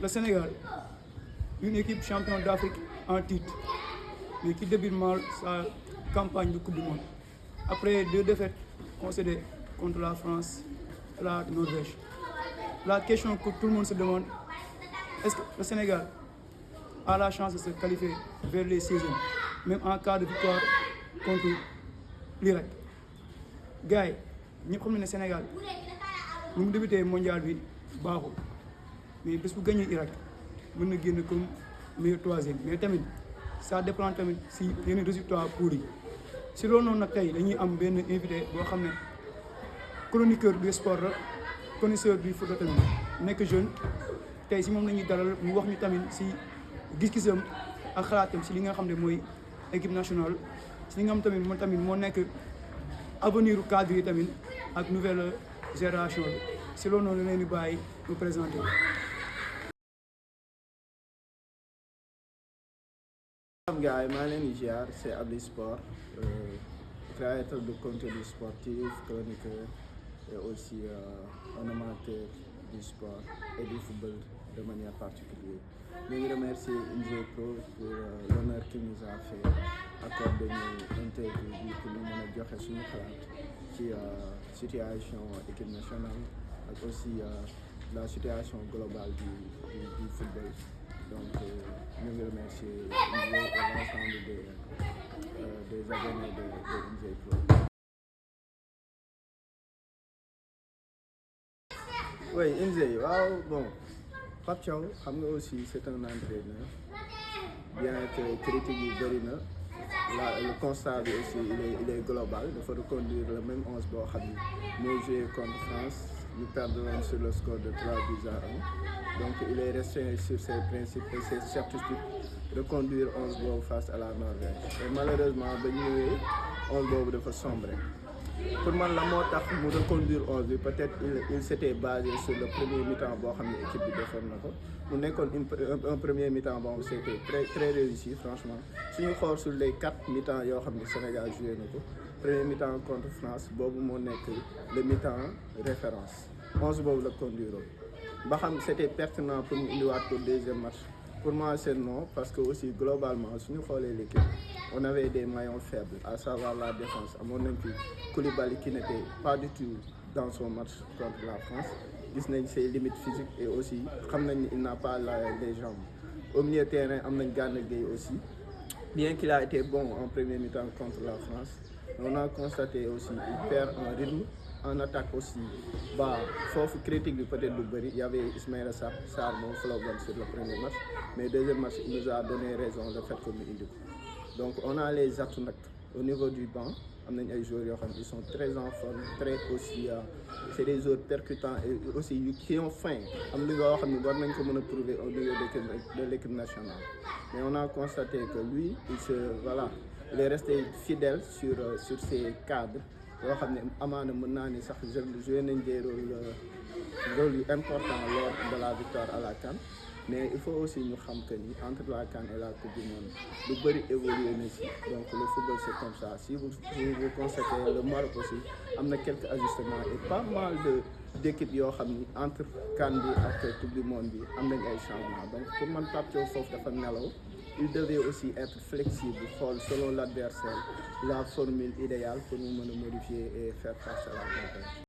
le Sénégal, une équipe championne d'Afrique en titre, mais qui débute mal sa campagne de Coupe du Monde. Après 2 défaites concédées contre la France et la Norvège. La question que tout le monde se demande, est-ce que le Sénégal a la chance de se qualifier vers les 16e, même en cas de victoire contre l'Irak? Gars yi ñëpp xam ne Sénégal nu mu débuté mondial bi baaxul, mais bés bu gagné Irak mën na génn comme meilleur 3e, mais tamit ça dépend tamit si yenn résultat pour yi. Si loolu noonu nag tey dañuy am benn invité boo xam ne chroniqueur du sport la, connaisseur du foot tamit, nekk jeune. Tey si moom la ñuy dalal mu wax ñu tamit si gis-gisam ak xalaatam si li nga xam ne mooy équipe nationale, si li nga xam tamit moo nekk avenir u cadre yi tamit ak nouvelle génération bi. Si loolu noonu leen di bàyyi mu présenté. Gars yi maa leen di ziar, c'est Abdi Sport, créateur de contenu sportif, chroniqueur et aussi un amateur du sport et du football de manière particulière. Ñu ngi remercier ING Pro pour l'honneur qu'il nous a fait accordé ñu interview bi pour ñu mën a joxe suñu xalaat ci situation équipe nationale ak aussi la situation globale du football. Donc ñu ngi remercier ING et l'ensemble des abonnés de ING Pro. Oui, ING, waaw bon, Pape Thiaw xam nga aussi c'est un entraîneur, bien que critique yi bëri na, le constat bi aussi il est global, dafa reconduire le même 11 boo xam ni moo joué contre France, ñu perdre sur le score de 3-1. Donc il est resté sur ses principes et ses certitudes, reconduire 11 boobu face à la Norvège. Et malheureusement ba ñëwee 11 boobu dafa sombré. Pour man la moo tax mu reconduire 11 bi peut-être il s'était basé sur le premier mi-temps boo xam ne équipe bi defoon na ko mu nekkoon un premier mi-temps bon c'était très réussi franchement suñu xool sur les 4 mi-temps yoo xam ne Sénégal joué na ko premier mi-temps contre France boobu moo nekk le mi-temps référence 11 boobu la conduire ba xam c'était pertinent pour ñu indiwaat ko deuxième match. Pour moi c'est non parce que aussi globalement suñu xoolee l'équipe on avait des maillons faibles, à savoir la défense. À mon avis, Koulibaly qui n'était pas du tout dans son match contre la France, gis nañ ses limites physiques et aussi xam nañ il n'a pas les jambes. Au milieu de terrain am nañ Gana Gueye aussi, bien qu'il a été bon en premier mi-temps contre la France, on a constaté aussi qu'il perd un rythme en attaque aussi. Bah, foofu critique bi peut-être du bëri, il y avait Ismaïla Sarr moom flop sur le premier match, mais deuxième match il nous a donné raison le fait que mu indi ko. Donc on a les atouts nag au niveau du banc am nañ ay joueurs yoo xam ne ils sont très en forme, très aussi c'est des joueurs percutants et aussi qui ont faim am li nga xam ne war nañ ko mën a prouver au niveau de l'équipe nationale. Mais on a constaté que lui il est resté fidèle sur ses cadres yoo xam ne amaana mën naa ni sax joué nañ des rôles yu important lors de la victoire à la CAN. Mais il faut aussi ñu xam que ni entre la CAN et la Coupe du Monde lu bëri évolué na si donc le football c'est comme ça. Si vous constatez le Maroc aussi am na quelques ajustements et pas mal d'équipes yoo xam ni entre CAN bi ak Coupe du Monde bi am nañ ay changements. Donc pour man Pape Thiaw foofu dafa nelaw, il devait aussi être flexible xool selon l'adversaire la formule idéale pour mu mën a modifier et faire face à la Norvège.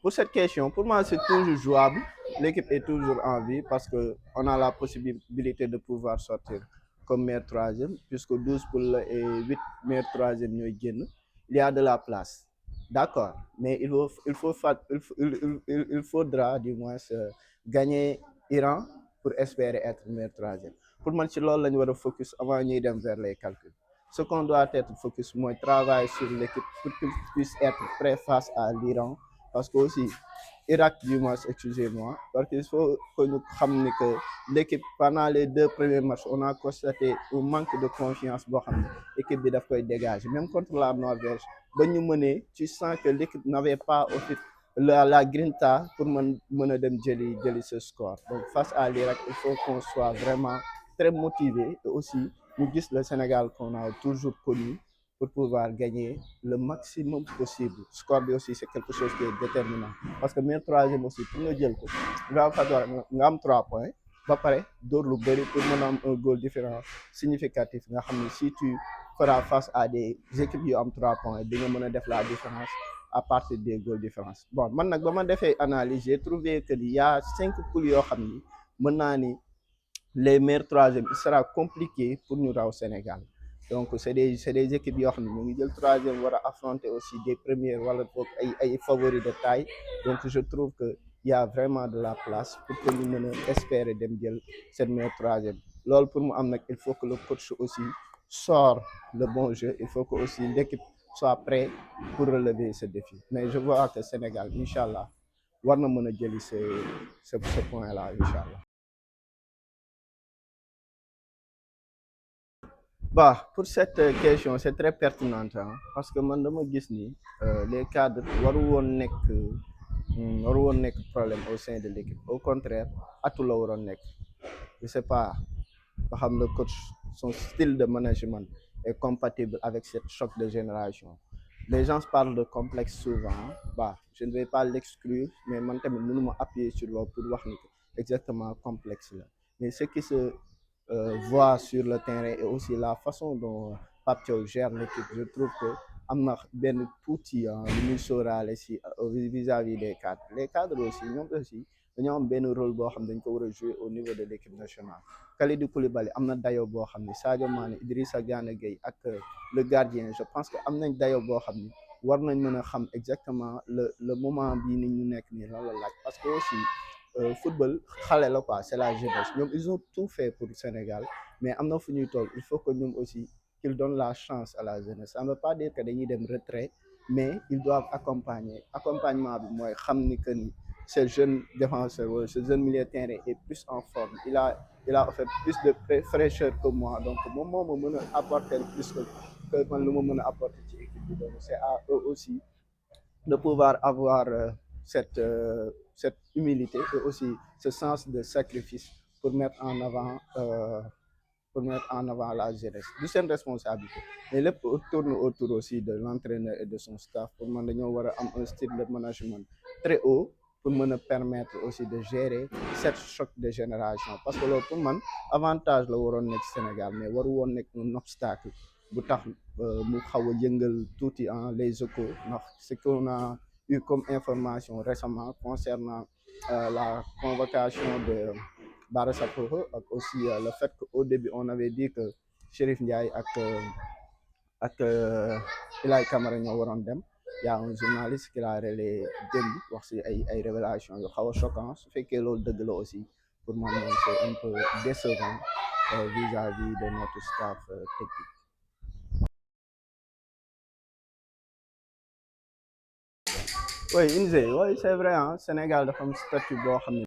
Pour cette question, pour moi, c'est toujours jouable. L'équipe est toujours en vie parce qu'on a la possibilité de pouvoir sortir comme meilleur troisième, puisque 12 poules et 8 meilleurs troisième, il y a de la place. D'accord, mais il faudra du moins gagner Iran pour espérer être meilleur troisième. Pour moi, c'est là que nous devons focus avant d'aller vers les calculs. Ce qu'on doit être focus, moi, travailler sur l'équipe pour qu'il puisse être prêt face à l'Iran. Parce que aussi, Irak du moins, excusez-moi, parce qu'il faut que nous sachions que l'équipe, pendant les 2 premiers matchs, on a constaté un manque de confiance dans l'équipe qui a dégagé. Même contre la Norvège, tu sens que l'équipe n'avait pas la grinta pour mener ce score. Donc face à l'Irak, il faut qu'on soit vraiment très motivé et aussi nous disons le Sénégal qu'on a toujours connu pour pouvoir gagner le maximum possible. Score aussi, c'est quelque chose qui est déterminant. Parce que meilleur troisième aussi, pour nous dire, il va falloir 3 points. Ba pare dóor lu bëri pour mën a am un goal différent significatif nga xam ne si tu feras face à des équipes yu am 3 points di nga mën a def la différence à partir des goals différence. Bon man nag ba ma defee analyse j'ai trouvé que il y a 5 poules yoo xam ni mën naa ni les meilleurs troisièmes il sera compliqué pour ñu raw Sénégal. Donc c'est des équipes yoo xam ne ñu ngi jël troisième war a affronter aussi des premières wala boog ay favoris de taille. Donc je trouve que il y a vraiment de la place pour que ñu mën a espérer dem jël cette meilleure troisième. Loolu pour mu am nag il faut que le coach aussi sort le bon jeu. Il faut que aussi l'équipe soit prête pour relever ce défi. Mais je vois que Sénégal incha allah war na mën a jëli ce point là incha allah. Bah, pour cette question, c'est très pertinent hein, parce que man dama gis ni les cadres waru woon nekk problème au sein de l'équipe. Au contraire, atu la waroon nekk. Je sais pas ba xam le coach son style de management est compatible avec cette choc de génération. Les gens parlent de complexe souvent. Bah, je ne vais pas l'exclure, mais man tamit mënuma appuyer sur loolu pour wax ni exactement complexe là. Mais ce qui se voit sur le terrain et aussi la façon dont Pape Thiaw gère l'équipe, je trouve que am na benn tuuti lu ñuy sóoraale si vis-à-vis des cadres. Les cadres aussi ñoom aussi dañoo am benn rôle boo xam ne dañ ko war a jouer au niveau de l'équipe nationale. Kalidou Koulibaly am na dayo boo xam ne Sadio Mané Idrissa Gana Gueye ak le gardien je pense que am nañ dayo boo xam ni war nañ mën a xam exactement le moment bii ni ñu nekk nii lan la laaj parce que aussi football xale la quoi c'est la jeunesse ñoom ils ont tout fait pour le Sénégal mais am na fu ñuy toll il faut que ñoom aussi qu'ils donnent la chance à la jeunesse ça ne veut pas dire que dañuy dem retrait mais ils doivent accompagner accompagnement bi mooy xam ni que ni ce jeune défenseur wala ce jeune milieu de terrain est plus en forme il a offert plus de fraîcheur que moi donc moom moo ma mën a apporter plus que man lu ma mën a apporter ci équipe bi donc c'est à eux aussi de pouvoir avoir cette humilité et aussi ce sens de sacrifice pour mettre en avant la jeunesse du seen responsabilité mais lépp tourne autour aussi de l'entraîneur et de son staff pour man dañoo war a am un style de management très haut pour mën a permettre aussi de gérer cette choc de génération parce que loolu pour man avantage la waroon nekk Sénégal mais waru woon nekk un obstacle bu tax mu xaw a yëngal tuuti les échos ndax ce qu'on a eu comme information récemment concernant la convocation de Bara Sapoko ak aussi le fait qu'au début on avait dit que Chérif Ndiaye ak Ilaay Camara ñoo waroon dem y a un journaliste qui l'a relayé démb wax ci ay révélations yu xaw a choquant su fekkee loolu dëgg la aussi pour moi c'est un peu décevant vis-à-vis de notre staff technique. Oui Inzé oui c'est vrai Sénégal dafa am statut boo xam ne